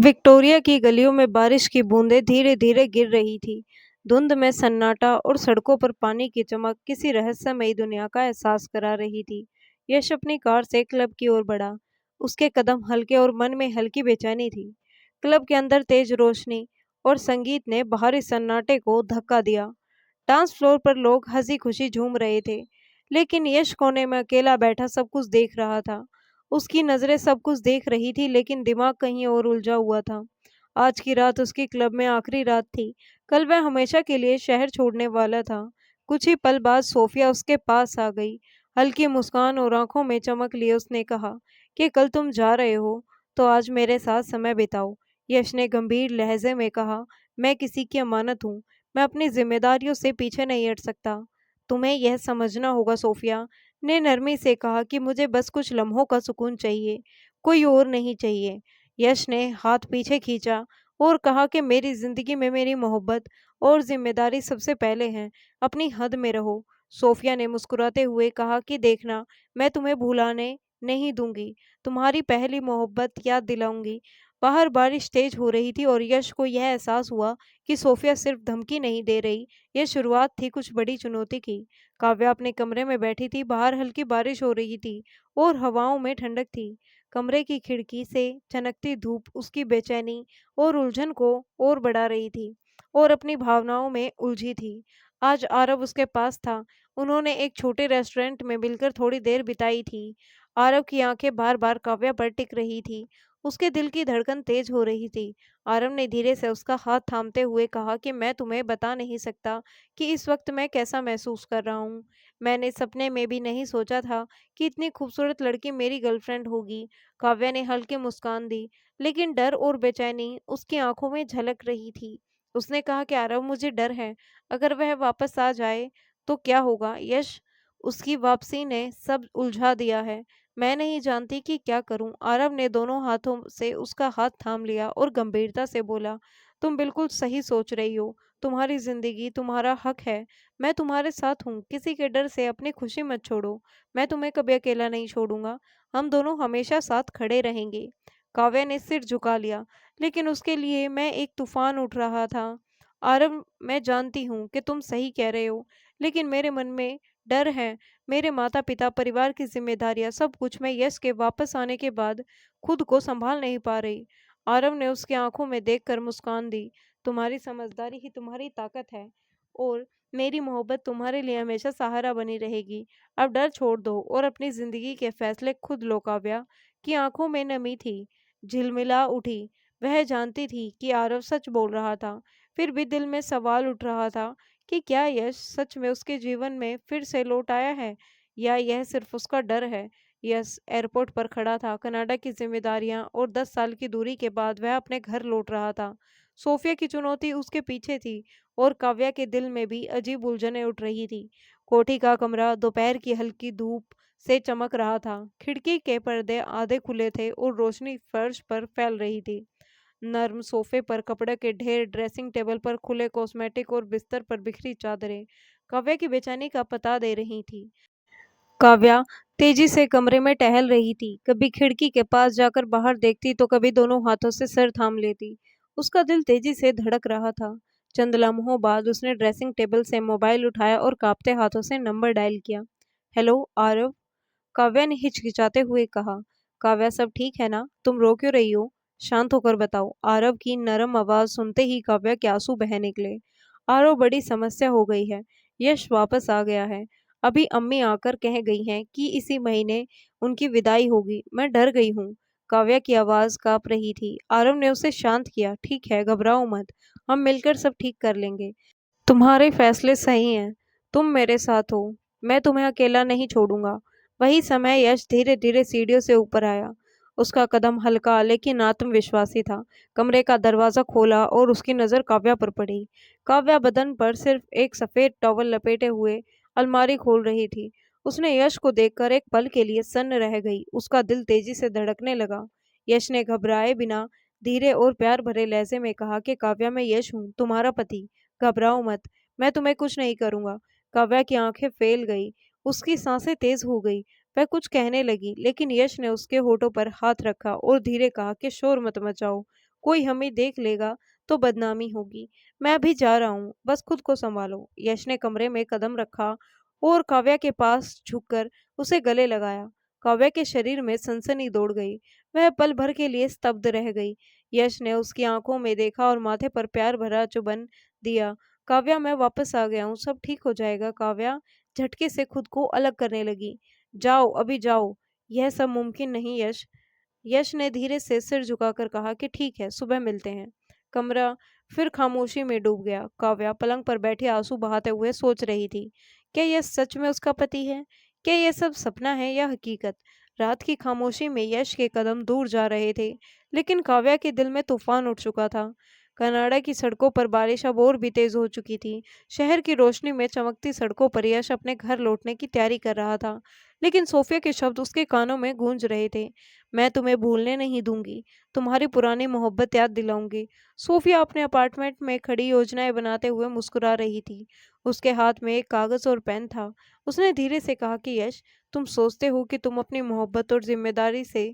Victoria की गलियों में बारिश की बूंदें धीरे धीरे गिर रही थी। धुंध में सन्नाटा और सड़कों पर पानी की चमक किसी रहस्यमयी दुनिया का एहसास करा रही थी। यश अपनी कार से क्लब की ओर बढ़ा। उसके कदम हल्के और मन में हल्की बेचैनी थी। क्लब के अंदर तेज रोशनी और संगीत ने बाहरी सन्नाटे को धक्का दिया। डांस फ्लोर पर लोग हंसी खुशी झूम रहे थे, लेकिन यश कोने में अकेला बैठा सब कुछ देख रहा था। उसकी नज़रें सब कुछ देख रही थी, लेकिन दिमाग कहीं और उलझा हुआ था। आज की रात उसकी क्लब में आखिरी रात थी। कल वह हमेशा के लिए शहर छोड़ने वाला था। कुछ ही पल बाद सोफिया उसके पास आ गई। हल्की मुस्कान और आंखों में चमक लिए उसने कहा कि कल तुम जा रहे हो तो आज मेरे साथ समय बिताओ। यश ने गंभीर लहजे में कहा, मैं किसी की अमानत हूँ। मैं अपनी जिम्मेदारियों से पीछे नहीं हट सकता। तुम्हें यह समझना होगा, सोफिया ने नरमी से कहा, कि मुझे बस कुछ लम्हों का सुकून चाहिए, कोई और नहीं चाहिए। यश ने हाथ पीछे खींचा और कहा कि मेरी जिंदगी में मेरी मोहब्बत और जिम्मेदारी सबसे पहले हैं। अपनी हद में रहो। सोफिया ने मुस्कुराते हुए कहा कि देखना, मैं तुम्हें भुलाने नहीं दूंगी। तुम्हारी पहली मोहब्बत याद दिलाऊंगी। बाहर बारिश तेज हो रही थी और यश को यह एहसास हुआ कि सोफिया सिर्फ धमकी नहीं दे रही, यह शुरुआत थी कुछ बड़ी चुनौती की। काव्या अपने कमरे में बैठी थी। बाहर हल्की बारिश हो रही थी और हवाओं में ठंडक थी। कमरे की खिड़की से चमकती धूप उसकी बेचैनी और उलझन को और बढ़ा रही थी, और अपनी भावनाओं में उलझी थी। आज आरव उसके पास था। उन्होंने एक छोटे रेस्टोरेंट में मिलकर थोड़ी देर बिताई थी। आरव की आंखें बार बार काव्या पर टिक रही थी। उसके दिल की धड़कन तेज हो रही थी। आरव ने धीरे से उसका हाथ थामते हुए कहा कि मैं तुम्हें बता नहीं सकता कि इस वक्त मैं कैसा महसूस कर रहा हूँ। मैंने सपने में भी नहीं सोचा था कि इतनी खूबसूरत लड़की मेरी गर्लफ्रेंड होगी। काव्या ने हल्की मुस्कान दी, लेकिन डर और बेचैनी उसकी आंखों में झलक रही थी। उसने कहा कि आरव, मुझे डर है, अगर वह वापस आ जाए तो क्या होगा। यश, उसकी वापसी ने सब उलझा दिया है। मैं नहीं जानती कि क्या करूं। आरव ने दोनों हाथों से उसका हाथ थाम लिया और गंभीरता से बोला, तुम बिल्कुल सही सोच रही हो। तुम्हारी जिंदगी तुम्हारा हक है। मैं तुम्हारे साथ हूँ। किसी के डर से अपनी खुशी मत छोड़ो। मैं तुम्हें कभी अकेला नहीं छोड़ूंगा। हम दोनों हमेशा साथ खड़े रहेंगे। काव्या ने सिर झुका लिया, लेकिन उसके लिए मैं एक तूफान उठ रहा था। आरव, मैं जानती हूँ कि तुम सही कह रहे हो, लेकिन मेरे मन में डर है। मेरे माता पिता, परिवार की जिम्मेदारियां, सब कुछ। मैं यश के वापस आने के बाद खुद को संभाल नहीं पा रही। आरव ने उसकी आंखों में देखकर मुस्कान दी। तुम्हारी समझदारी ही तुम्हारी ताकत है, और मेरी मोहब्बत तुम्हारे लिए हमेशा सहारा बनी रहेगी। अब डर छोड़ दो और अपनी जिंदगी के फैसले खुद लो। काव्या की आंखों में नमी थी, झिलमिला उठी। वह जानती थी कि आरव सच बोल रहा था, फिर भी दिल में सवाल उठ रहा था कि क्या यश सच में उसके जीवन में फिर से लौट आया है, या यह सिर्फ उसका डर है। यश एयरपोर्ट पर खड़ा था। कनाडा की जिम्मेदारियां और 10 साल की दूरी के बाद वह अपने घर लौट रहा था। सोफिया की चुनौती उसके पीछे थी, और काव्या के दिल में भी अजीब उलझनें उठ रही थी। कोठी का कमरा दोपहर की हल्की धूप से चमक रहा था। खिड़की के पर्दे आधे खुले थे और रोशनी फर्श पर फैल रही थी। नर्म सोफे पर कपड़े के ढेर, ड्रेसिंग टेबल पर खुले कॉस्मेटिक और बिस्तर पर बिखरी चादरें काव्या की बेचैनी का पता दे रही थी। काव्या तेजी से कमरे में टहल रही थी। कभी खिड़की के पास जाकर बाहर देखती तो कभी दोनों हाथों से सर थाम लेती। उसका दिल तेजी से धड़क रहा था। चंद लम्हों बाद उसने ड्रेसिंग टेबल से मोबाइल उठाया और कांपते हाथों से नंबर डायल किया। हेलो आरव, काव्या ने हिचकिचाते हुए कहा। काव्या, सब ठीक है ना? तुम रो क्यों रही हो? शांत होकर बताओ। आरव की नरम आवाज सुनते ही काव्या के आंसू बह निकले। आरव, बड़ी समस्या हो गई है। यश वापस आ गया है। अभी अम्मी आकर कह गई हैं कि इसी महीने उनकी विदाई होगी। मैं डर गई हूँ। काव्या की आवाज कांप रही थी। आरव ने उसे शांत किया। ठीक है, घबराओ मत। हम मिलकर सब ठीक कर लेंगे। तुम्हारे फैसले सही हैं। तुम मेरे साथ हो। मैं तुम्हें अकेला नहीं छोड़ूंगा। वही समय यश धीरे धीरे सीढ़ियों से ऊपर आया। उसका कदम हल्का लेकिन आत्मविश्वासी था। कमरे का दरवाजा खोला और उसकी नज़र काव्या पर पड़ी। काव्या बदन पर सिर्फ एक सफ़ेद टॉवल लपेटे हुए अलमारी खोल रही थी। उसने यश को देखकर एक पल के लिए सन्न रह गई। उसका दिल तेजी से धड़कने लगा। यश ने घबराए बिना धीरे और प्यार भरे लहजे में कहा कि काव्या, मैं यश हूँ, तुम्हारा पति। घबराओ मत, मैं तुम्हें कुछ नहीं करूंगा। काव्या की आंखें फैल गई। उसकी सांसें तेज हो गई। वह कुछ कहने लगी, लेकिन यश ने उसके होठों पर हाथ रखा और धीरे कहा कि शोर मत मचाओ। कोई हमें देख लेगा तो बदनामी होगी। मैं अभी जा रहा हूँ, बस खुद को संभालो। यश ने कमरे में कदम रखा और काव्या के पास झुककर उसे गले लगाया। काव्या के शरीर में सनसनी दौड़ गई। वह पल भर के लिए स्तब्ध रह गई। यश ने उसकी आंखों में देखा और माथे पर प्यार भरा चुंबन दिया। काव्या, मैं वापस आ गया हूँ, सब ठीक हो जाएगा। काव्या झटके से खुद को अलग करने लगी। जाओ, अभी जाओ। यह सब मुमकिन नहीं यश। यश ने धीरे से सिर झुकाकर कहा कि ठीक है, सुबह मिलते हैं। कमरा फिर खामोशी में डूब गया। काव्या पलंग पर बैठी आंसू बहाते हुए सोच रही थी, क्या यह सच में उसका पति है? क्या यह सब सपना है या हकीकत? रात की खामोशी में यश के कदम दूर जा रहे थे, लेकिन काव्या के दिल में तूफान उठ चुका था। कनाडा की सड़कों पर बारिश अब और भी तेज हो चुकी थी। शहर की रोशनी में चमकती सड़कों पर यश अपने घर लौटने की तैयारी कर रहा था, लेकिन सोफिया के शब्द उसके कानों में गूंज रहे थे। मैं तुम्हें भूलने नहीं दूंगी, तुम्हारी पुरानी मोहब्बत याद दिलाऊंगी। सोफिया अपने अपार्टमेंट में खड़ी योजनाएं बनाते हुए मुस्कुरा रही थी। उसके हाथ में एक कागज और पेन था। उसने धीरे से कहा कि यश, तुम सोचते हो कि तुम अपनी मोहब्बत और जिम्मेदारी से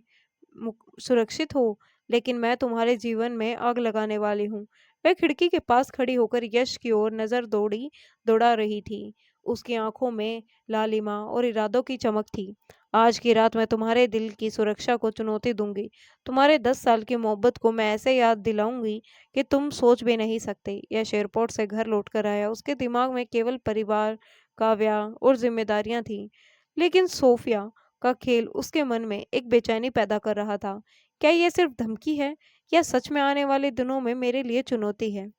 सुरक्षित हो, लेकिन मैं तुम्हारे जीवन में आग लगाने वाली हूँ। वह खिड़की के पास खड़ी होकर यश की ओर नजर दौड़ा रही थी। उसकी आंखों में लालिमा और इरादों की चमक थी। आज की रात मैं तुम्हारे दिल की सुरक्षा को चुनौती दूंगी। तुम्हारे 10 साल की मोहब्बत को मैं ऐसे याद दिलाऊंगी कि तुम सोच भी नहीं सकते। यश एयरपोर्ट से घर लौट कर आया। उसके दिमाग में केवल परिवार, काव्या और जिम्मेदारियां थी, लेकिन सोफिया का खेल उसके मन में एक बेचैनी पैदा कर रहा था। क्या यह सिर्फ धमकी है या सच में आने वाले दिनों में मेरे लिए चुनौती है?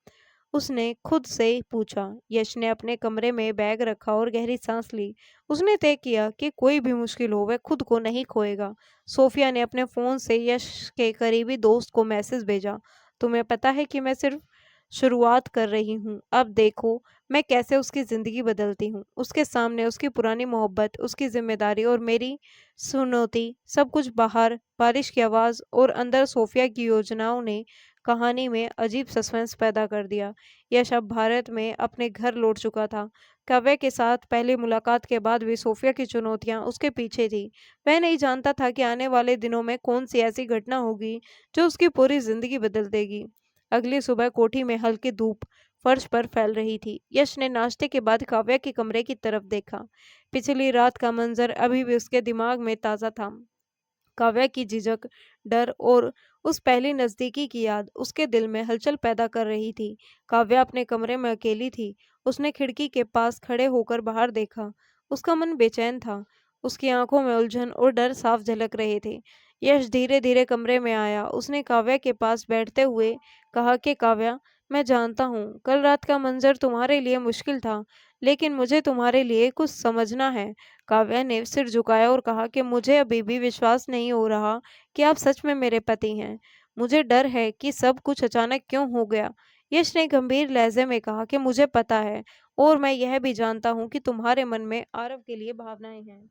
उसने खुद से पूछा। यश ने अपने कमरे में बैग रखा और गहरी सांस ली। उसने तय किया कि कोई भी मुश्किल हो वह खुद को नहीं खोएगा। सोफिया ने अपने फोन से यश के करीबी दोस्त को मैसेज भेजा। तुम्हें पता है कि मैं सिर्फ शुरुआत कर रही हूँ, अब देखो मैं कैसे उसकी जिंदगी बदलती हूँ। उसके सामने उसकी पुरानी मोहब्बत, उसकी जिम्मेदारी और मेरी सुनौती, सब कुछ बाहर बारिश की आवाज़ और अंदर सोफिया की योजनाओं ने कहानी में अजीब सस्पेंस पैदा कर दिया। यश अब भारत में अपने घर लौट चुका था। काव्य के साथ पहली मुलाकात के बाद भी सोफिया की चुनौतियां उसके पीछे थी। वह नहीं जानता था कि आने वाले दिनों में कौन सी ऐसी घटना होगी जो उसकी पूरी जिंदगी बदल देगी। अगली सुबह कोठी में हल्की धूप फर्श पर फैल रही थी। यश ने नाश्ते के बाद काव्या के कमरे की तरफ देखा। पिछली रात का मंजर अभी भी उसके दिमाग में ताज़ा था। काव्या की झिझक, डर और उस पहली नज़दीकी की याद उसके दिल में हलचल पैदा कर रही थी। काव्या अपने कमरे में अकेली थी। उसने खिड़की के पास खड़े होकर बाहर देखा। उसका मन बेचैन था। उसकी आंखों में उलझन और डर साफ झलक रहे थे। यश धीरे धीरे कमरे में आया। उसने काव्या के पास बैठते हुए कहा कि काव्या, मैं जानता हूँ कल रात का मंजर तुम्हारे लिए मुश्किल था, लेकिन मुझे तुम्हारे लिए कुछ समझना है। काव्या ने सिर झुकाया और कहा कि मुझे अभी भी विश्वास नहीं हो रहा कि आप सच में मेरे पति हैं। मुझे डर है कि सब कुछ अचानक क्यों हो गया। यश ने गंभीर लहजे में कहा कि मुझे पता है, और मैं यह भी जानता हूँ कि तुम्हारे मन में आरव के लिए भावनाएं हैं,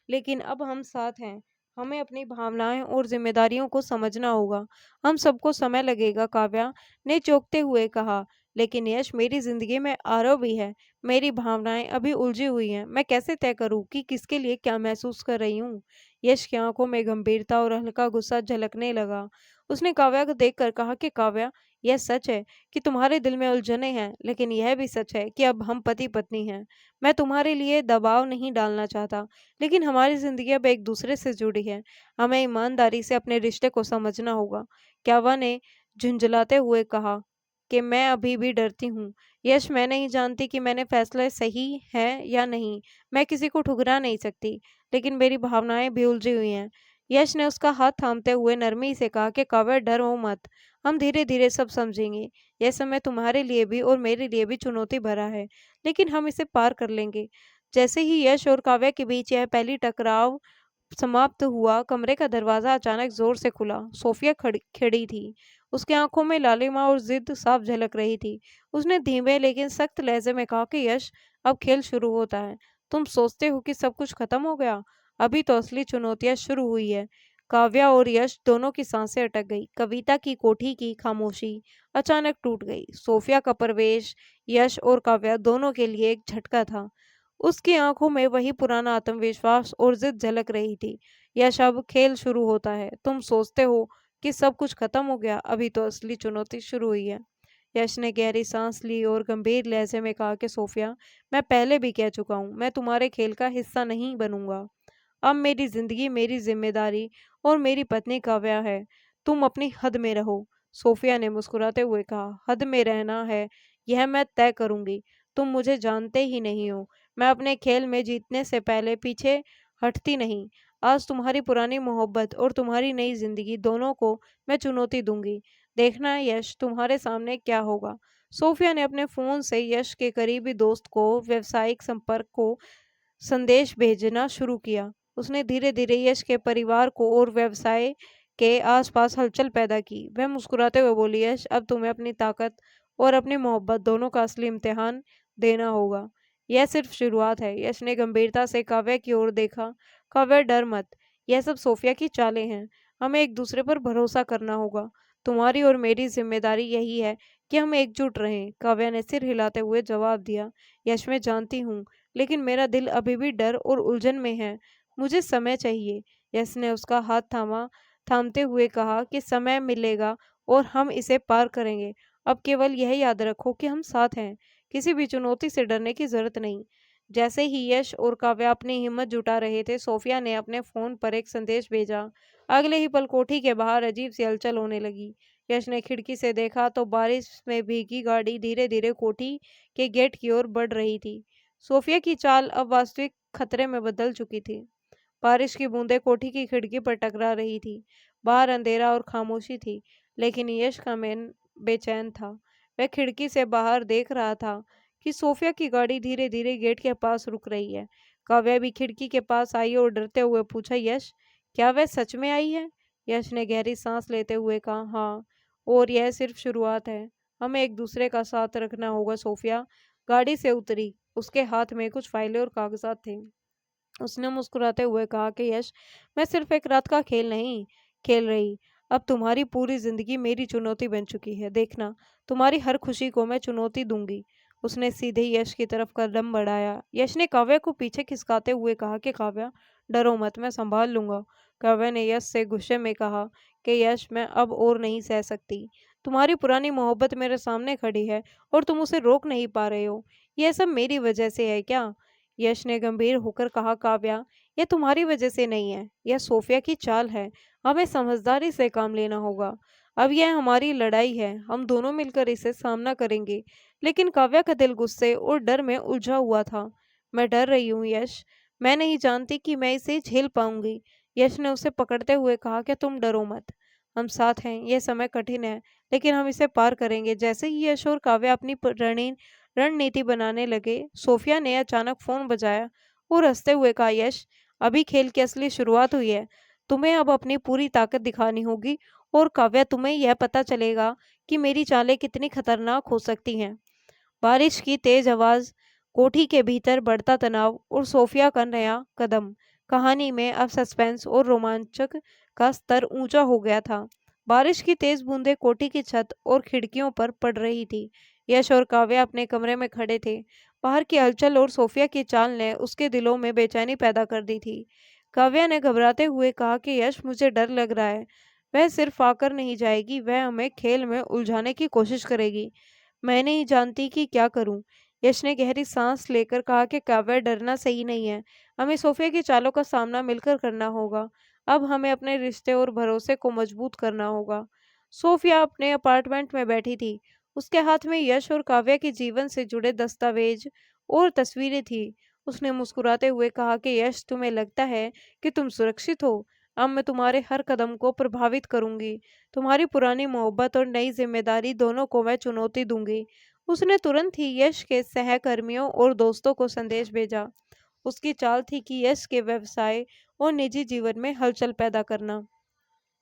लेकिन अब हम साथ हैं। हमें अपनी भावनाएं और जिम्मेदारियों को समझना होगा। हम सबको समय लगेगा, काव्या ने चौंकते हुए कहा। लेकिन यश, मेरी जिंदगी में आरव भी है। मेरी भावनाएं अभी उलझी हुई हैं। मैं कैसे तय करूं कि किसके लिए क्या महसूस कर रही हूँ? यश की आंखों में गंभीरता और हल्का गुस्सा झलकने लगा। उसने काव्या को देखकर कहा कि काव्या, यह सच है कि तुम्हारे दिल में उलझने हैं, लेकिन यह भी सच है कि अब हम पति पत्नी हैं। मैं तुम्हारे लिए दबाव नहीं डालना चाहता, लेकिन हमारी जिंदगी अब एक दूसरे से जुड़ी है। हमें ईमानदारी से अपने रिश्ते को समझना होगा। क्यावा ने झुंझलाते हुए कहा कि मैं अभी भी डरती हूँ। यश, मैं नहीं जानती कि मैंने फैसला सही है या नहीं। मैं किसी को ठुकरा नहीं सकती, लेकिन मेरी भावनाएं भी उलझी हुई हैं। यश ने उसका हाथ थामते हुए नरमी से कहा कि काव्य, डरो मत। हम धीरे धीरे सब समझेंगे। यह समय तुम्हारे लिए भी और मेरे लिए भी चुनौती भरा है, लेकिन हम इसे पार कर लेंगे। जैसे ही यश और काव्या के बीच यह पहली टकराव समाप्त हुआ, कमरे का दरवाजा अचानक जोर से खुला। सोफिया खड़ी थी। उसकी आंखों में लालिमा और जिद साफ झलक रही थी। उसने धीमे लेकिन सख्त लहजे में कहा कि यश, अब खेल शुरू होता है। तुम सोचते हो कि सब कुछ खत्म हो गया? अभी तो असली चुनौतियां शुरू हुई है। काव्या और यश दोनों की सांसें अटक गई। कविता की कोठी की खामोशी अचानक टूट गई। सोफिया का प्रवेश यश और काव्या दोनों के लिए एक झटका था। उसकी आंखों में वही पुराना आत्मविश्वास और जिद झलक रही थी। यश, अब खेल शुरू होता है। तुम सोचते हो कि सब कुछ खत्म हो गया, अभी तो असली चुनौती शुरू हुई है। यश ने गहरी सांस ली और गंभीर लहजे में कहा कि सोफिया, मैं पहले भी कह चुका हूँ, मैं तुम्हारे खेल का हिस्सा नहीं बनूंगा। अब मेरी जिंदगी मेरी जिम्मेदारी और मेरी पत्नी काव्या है। तुम अपनी हद में रहो। सोफिया ने मुस्कुराते हुए कहा, हद में रहना है यह मैं तय करूंगी। तुम मुझे जानते ही नहीं हो। मैं अपने खेल में जीतने से पहले पीछे हटती नहीं। आज तुम्हारी पुरानी मोहब्बत और तुम्हारी नई जिंदगी दोनों को मैं चुनौती दूंगी। देखना यश, तुम्हारे सामने क्या होगा। सोफिया ने अपने फोन से यश के करीबी दोस्त को व्यवसायिक संपर्क को संदेश भेजना शुरू किया। उसने धीरे धीरे यश के परिवार को और व्यवसाय के आसपास हलचल पैदा की। वह मुस्कुराते हुए बोली, यश, अब तुम्हें अपनी ताकत और अपनी मोहब्बत दोनों का असली इम्तिहान देना होगा। यह सिर्फ शुरुआत है। यश ने गंभीरता से काव्या की ओर देखा। काव्या, डर मत। यह सब सोफिया की चालें हैं। हमें एक दूसरे पर भरोसा करना होगा। तुम्हारी और मेरी जिम्मेदारी यही है कि हम एकजुट रहें। काव्या ने सिर हिलाते हुए जवाब दिया, यश, मैं जानती हूँ, लेकिन मेरा दिल अभी भी डर और उलझन में है। मुझे समय चाहिए। यश ने उसका हाथ थामते हुए कहा कि समय मिलेगा और हम इसे पार करेंगे। अब केवल यह याद रखो कि हम साथ हैं। किसी भी चुनौती से डरने की जरूरत नहीं। जैसे ही यश और काव्या अपनी हिम्मत जुटा रहे थे, सोफिया ने अपने फोन पर एक संदेश भेजा। अगले ही पल कोठी के बाहर अजीब सी हलचल होने लगी। यश ने खिड़की से देखा तो बारिश में भीगी गाड़ी धीरे धीरे कोठी के गेट की ओर बढ़ रही थी। सोफिया की चाल अब वास्तविक खतरे में बदल चुकी थी। बारिश की बूंदें कोठी की खिड़की पर टकरा रही थी। बाहर अंधेरा और खामोशी थी, लेकिन यश का मन बेचैन था। वह खिड़की से बाहर देख रहा था कि सोफिया की गाड़ी धीरे धीरे गेट के पास रुक रही है। काव्या भी खिड़की के पास आई और डरते हुए पूछा, यश, क्या वह सच में आई है? यश ने गहरी सांस लेते हुए कहा, हाँ, और यह सिर्फ शुरुआत है। हमें एक दूसरे का साथ रखना होगा। सोफिया गाड़ी से उतरी। उसके हाथ में कुछ फाइलें और कागजात थे। उसने मुस्कुराते हुए कहा कि यश, मैं सिर्फ एक रात का खेल नहीं खेल रही। अब तुम्हारी पूरी जिंदगी मेरी चुनौती बन चुकी है। देखना, तुम्हारी हर खुशी को मैं चुनौती दूंगी। उसने सीधे यश की तरफ कदम बढ़ाया। यश ने काव्या को पीछे खिसकाते हुए कहा कि काव्या, डरो मत, मैं संभाल लूंगा। काव्या ने यश से गुस्से में कहा कि यश, मैं अब और नहीं सह सकती। तुम्हारी पुरानी मोहब्बत मेरे सामने खड़ी है और तुम उसे रोक नहीं पा रहे हो। यह सब मेरी वजह से है क्या? यश ने गंभीर होकर कहा, काव्या, यह तुम्हारी वजह से नहीं है, यह सोफिया की चाल है। हमें समझदारी से काम लेना होगा। अब यह हमारी लड़ाई है, हम दोनों मिलकर इसे सामना करेंगे। लेकिन काव्या का दिल गुस्से और डर में उलझा हुआ था। मैं डर रही हूँ यश, मैं नहीं जानती कि मैं इसे झेल पाऊंगी। यश ने उसे पकड़ते हुए कहा कि तुम डरो मत, हम साथ हैं। यह समय कठिन है, लेकिन हम इसे पार करेंगे। जैसे ही यश और काव्या अपनी रणनीति बनाने लगे, सोफिया ने अचानक फोन बजाया और हंसते हुए कहा, यश, अभी खेल की असली शुरुआत हुई है। तुम्हें अब अपनी पूरी ताकत दिखानी होगी और काव्या, तुम्हें यह पता चलेगा कि मेरी चालें कितनी खतरनाक हो सकती हैं। बारिश की तेज आवाज, कोठी के भीतर बढ़ता तनाव और सोफिया का नया कदम। कहानी में अब सस्पेंस और रोमांचक का स्तर ऊंचा हो गया था। बारिश की तेज बूंदें कोठी की छत और खिड़कियों पर पड़ रही थी। यश और काव्या अपने कमरे में खड़े थे। बाहर की हलचल और सोफिया की चाल ने उसके दिलों में बेचैनी पैदा कर दी थी। काव्या ने घबराते हुए कहा कि यश, मुझे डर लग रहा है। वह सिर्फ आकर नहीं जाएगी, वह हमें खेल में उलझाने की कोशिश करेगी। मैं नहीं जानती कि क्या करूं। यश ने गहरी सांस लेकर कहा कि काव्या, डरना सही नहीं है। हमें सोफिया की चालों का सामना मिलकर करना होगा। अब हमें अपने रिश्ते और भरोसे को मजबूत करना होगा। सोफिया अपने अपार्टमेंट में बैठी थी। उसके हाथ में यश और काव्या के जीवन से जुड़े दस्तावेज और तस्वीरें थी। उसने मुस्कुराते हुए कहा कि यश, तुम्हें लगता है कि तुम सुरक्षित हो? अब मैं तुम्हारे हर कदम को प्रभावित करूंगी। तुम्हारी पुरानी मोहब्बत और नई जिम्मेदारी दोनों को मैं चुनौती दूंगी। उसने तुरंत ही यश के सहकर्मियों और दोस्तों को संदेश भेजा। उसकी चाल थी कि यश के व्यवसाय और निजी जीवन में हलचल पैदा करना।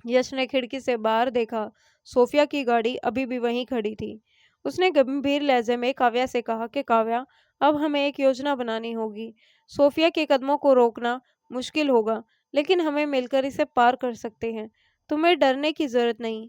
यश ने खिड़की से बाहर देखा। सोफिया की गाड़ी अभी भी वहीं खड़ी थी। उसने गंभीर लहजे में काव्या से कहा कि काव्या, अब हमें एक योजना बनानी होगी। सोफिया के कदमों को रोकना मुश्किल होगा, लेकिन हमें मिलकर इसे पार कर सकते हैं। तुम्हें डरने की जरूरत नहीं।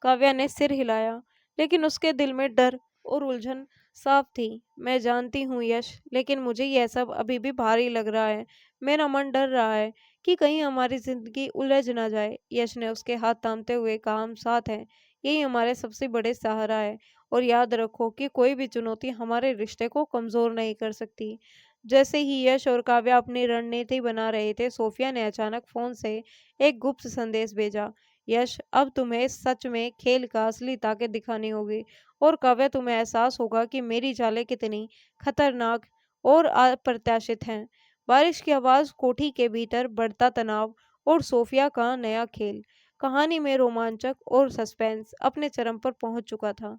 काव्या ने सिर हिलाया, लेकिन उसके दिल में डर और उलझन साफ थी। मैं जानती हूँ यश, लेकिन मुझे यह सब अभी भी भारी लग रहा है। मेरा मन डर रहा है कि कहीं हमारी जिंदगी उलझ ना जाए। यश ने उसके हाथ थामते हुए कहा, हम साथ हैं, यही हमारे सबसे बड़े सहारा है। और याद रखो कि कोई भी चुनौती हमारे रिश्ते को कमजोर नहीं कर सकती। जैसे ही यश और काव्या अपनी रणनीति बना रहे थे, सोफिया ने अचानक फोन से एक गुप्त संदेश भेजा। यश, अब तुम्हें सच में खेल का असली ताकत दिखानी होगी। और काव्या, तुम्हें एहसास होगा कि मेरी चालें कितनी खतरनाक और अप्रत्याशित हैं। बारिश की आवाज, कोठी के भीतर बढ़ता तनाव और सोफिया का नया खेल। कहानी में रोमांचक और सस्पेंस अपने चरम पर पहुंच चुका था।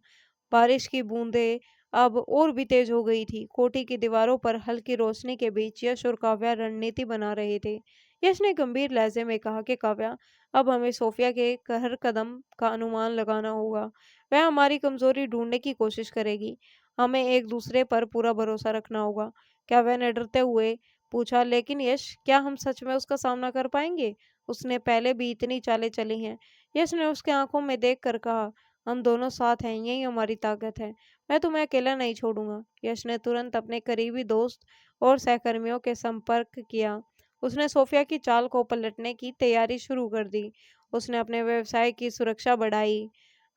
बारिश की बूंदें अब और भी तेज हो गई थी। कोठी की दीवारों पर हल्की रोशनी के बीच यश और काव्या रणनीति बना रहे थे। यश ने गंभीर लहजे में कहा कि काव्या, अब हमें सोफिया के हर कदम का अनुमान लगाना होगा। वह हमारी कमजोरी ढूंढने की कोशिश करेगी। हमें एक दूसरे पर पूरा भरोसा रखना होगा। काव्या ने डरते हुए पूछा, लेकिन यश, क्या हम सच में उसका सामना कर पाएंगे? उसने पहले भी इतनी चालें चली हैं। यश ने उसके आंखों में देख कर कहा, हम दोनों साथ हैं, यही हमारी ताकत है। मैं तुम्हें अकेला नहीं छोड़ूंगा। यश ने तुरंत अपने करीबी दोस्त और सहकर्मियों के संपर्क किया। उसने सोफिया की चाल को पलटने की तैयारी शुरू कर दी। उसने अपने व्यवसाय की सुरक्षा बढ़ाई,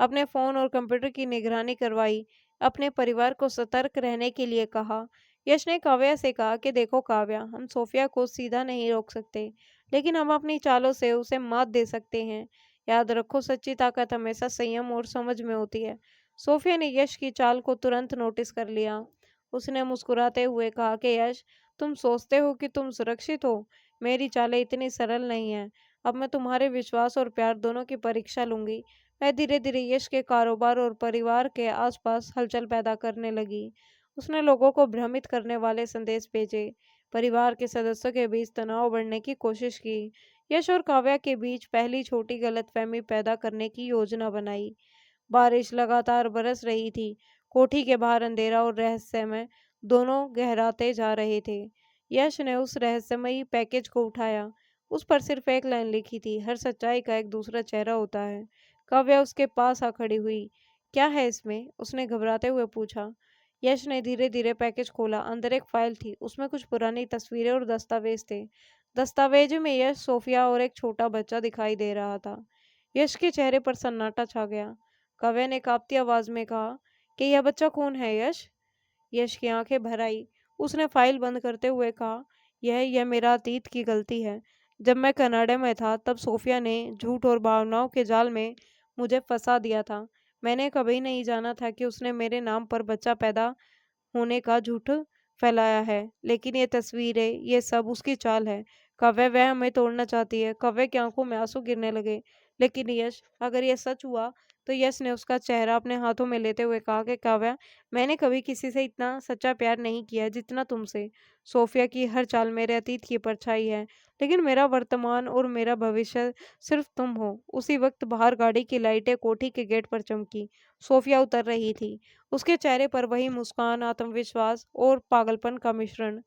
अपने फोन और कंप्यूटर की निगरानी करवाई, अपने परिवार को सतर्क रहने के लिए कहा। यश ने काव्या से कहा कि देखो काव्या, हम सोफिया को सीधा नहीं रोक सकते, लेकिन हम अपनी चालों से उसे मात दे सकते हैं। याद रखो, सच्ची ताकत हमेशा संयम और समझ में होती है। सोफिया ने यश की चाल को तुरंत नोटिस कर लिया। उसने मुस्कुराते हुए कहा कि यश, तुम सोचते हो कि तुम सुरक्षित हो। मेरी चालें इतनी सरल नहीं हैं। अब मैं तुम्हारे विश्वास और प्यार दोनों की परीक्षा लूंगी। मैं धीरे धीरे यश के कारोबार और परिवार के आसपास हलचल पैदा करने लगी। उसने लोगों को भ्रमित करने वाले संदेश भेजे, परिवार के सदस्यों के बीच तनाव बढ़ने की कोशिश की, यश और काव्या के बीच पहली छोटी गलतफहमी पैदा करने की योजना बनाई। बारिश लगातार बरस रही थी। कोठी के बाहर अंधेरा और रहस्यमय दोनों गहराते जा रहे थे। यश ने उस रहस्यमयी पैकेज को उठाया। उस पर सिर्फ एक लाइन लिखी थी, हर सच्चाई का एक दूसरा चेहरा होता है। काव्या उसके पास आ खड़ी हुई। क्या है इसमें? उसने घबराते हुए पूछा। यश ने धीरे धीरे पैकेज खोला। अंदर एक फाइल थी, उसमें कुछ पुरानी तस्वीरें और दस्तावेज थे। दस्तावेज में यश, सोफिया और एक छोटा बच्चा दिखाई दे रहा था। यश के चेहरे पर सन्नाटा छा गया। काव्या ने कांपती आवाज में कहा कि यह बच्चा कौन है यश? यश की आंखें भर आई। उसने फाइल बंद करते हुए कहा, यह मेरा अतीत की गलती है। जब मैं कनाडा में था, तब सोफिया ने झूठ और भावनाओं के जाल में मुझे फंसा दिया था। मैंने कभी नहीं जाना था कि उसने मेरे नाम पर बच्चा पैदा होने का झूठ फैलाया है। लेकिन ये तस्वीरें, ये सब उसकी चाल है। काव्या, वह हमें तोड़ना चाहती है। काव्या की आंखों में आंसू गिरने लगे। लेकिन यश, अगर यह सच हुआ तो? यश ने उसका चेहरा अपने हाथों में लेते हुए कहा कि काव्या, मैंने कभी किसी से इतना सच्चा प्यार नहीं किया जितना तुमसे। सोफिया की हर चाल मेरे अतीत की परछाई है, लेकिन मेरा वर्तमान और मेरा भविष्य सिर्फ तुम हो। उसी वक्त बाहर गाड़ी की लाइटें कोठी के गेट पर चमकी। सोफिया उतर रही थी। उसके चेहरे पर वही मुस्कान, आत्मविश्वास और पागलपन का मिश्रण।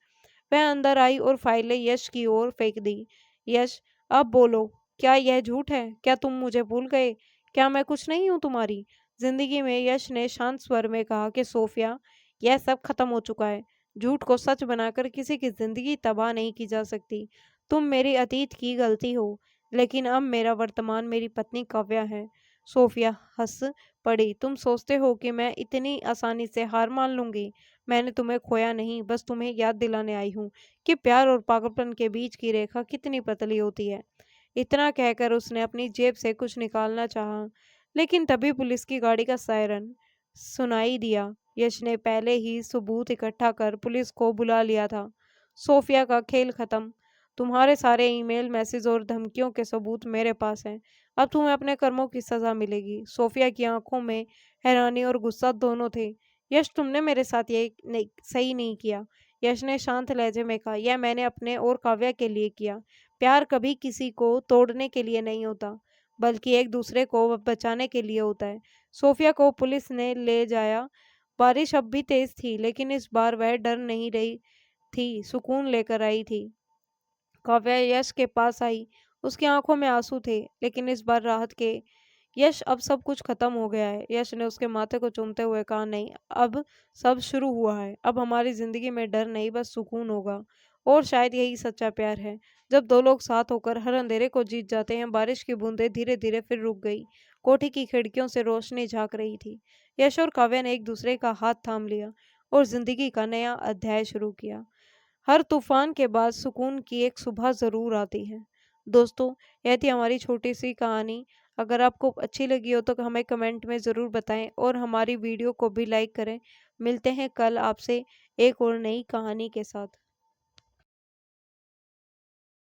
वह अंदर आई और फाइलें यश की ओर फेंक दी। यश, अब बोलो, क्या यह झूठ है? क्या तुम मुझे भूल गए? क्या मैं कुछ नहीं हूं तुम्हारी जिंदगी में? यश ने शांत स्वर में कहा कि सोफिया, यह सब खत्म हो चुका है। झूठ को सच बनाकर किसी की जिंदगी तबाह नहीं की जा सकती। तुम मेरे अतीत की गलती हो, लेकिन अब मेरा वर्तमान मेरी पत्नी काव्या है। सोफिया हंस पड़ी। तुम सोचते हो कि मैं इतनी आसानी से हार मान लूंगी? मैंने तुम्हें खोया नहीं, बस तुम्हें याद दिलाने आई हूँ कि प्यार और पागलपन के बीच की रेखा कितनी पतली होती है। इतना कहकर उसने अपनी जेब से कुछ निकालना चाहा, लेकिन तभी पुलिस की गाड़ी का सायरन सुनाई दिया। यश ने पहले ही सबूत इकट्ठा कर पुलिस को बुला लिया था। सोफिया का खेल खत्म। तुम्हारे सारे ईमेल, मैसेज और धमकियों के सबूत मेरे पास हैं। अब तुम्हें अपने कर्मों की सजा मिलेगी। सोफिया की आंखों में हैरानी और गुस्सा दोनों थे। यश, तुमने मेरे साथ ये नहीं, सही नहीं किया। यश ने शांत लहजे में कहा, यह मैंने अपने और काव्या के लिए किया। प्यार कभी किसी को तोड़ने के लिए नहीं होता, बल्कि एक दूसरे को बचाने के लिए होता है। सोफिया को पुलिस ने ले जाया। बारिश अब भी तेज थी, लेकिन इस बार वह डर नहीं रही थी, सुकून लेकर आई थी। काव्या यश के पास आई। उसकी आंखों में आंसू थे, लेकिन इस बार राहत के। यश, अब सब कुछ खत्म हो गया है। यश ने उसके माथे को चूमते हुए कहा, नहीं, अब सब शुरू हुआ है। अब हमारी जिंदगी में डर नहीं, बस सुकून होगा। और शायद यही सच्चा प्यार है, जब दो लोग साथ होकर हर अंधेरे को जीत जाते हैं। बारिश की बूंदें धीरे धीरे फिर रुक गई। कोठी की खिड़कियों से रोशनी झांक रही थी। यश और काव्या ने एक दूसरे का हाथ थाम लिया और जिंदगी का नया अध्याय शुरू किया। हर तूफान के बाद सुकून की एक सुबह ज़रूर आती है। दोस्तों, यह थी हमारी छोटी सी कहानी। अगर आपको अच्छी लगी हो तो हमें कमेंट में ज़रूर बताएं और हमारी वीडियो को भी लाइक करें। मिलते हैं कल आपसे एक और नई कहानी के साथ।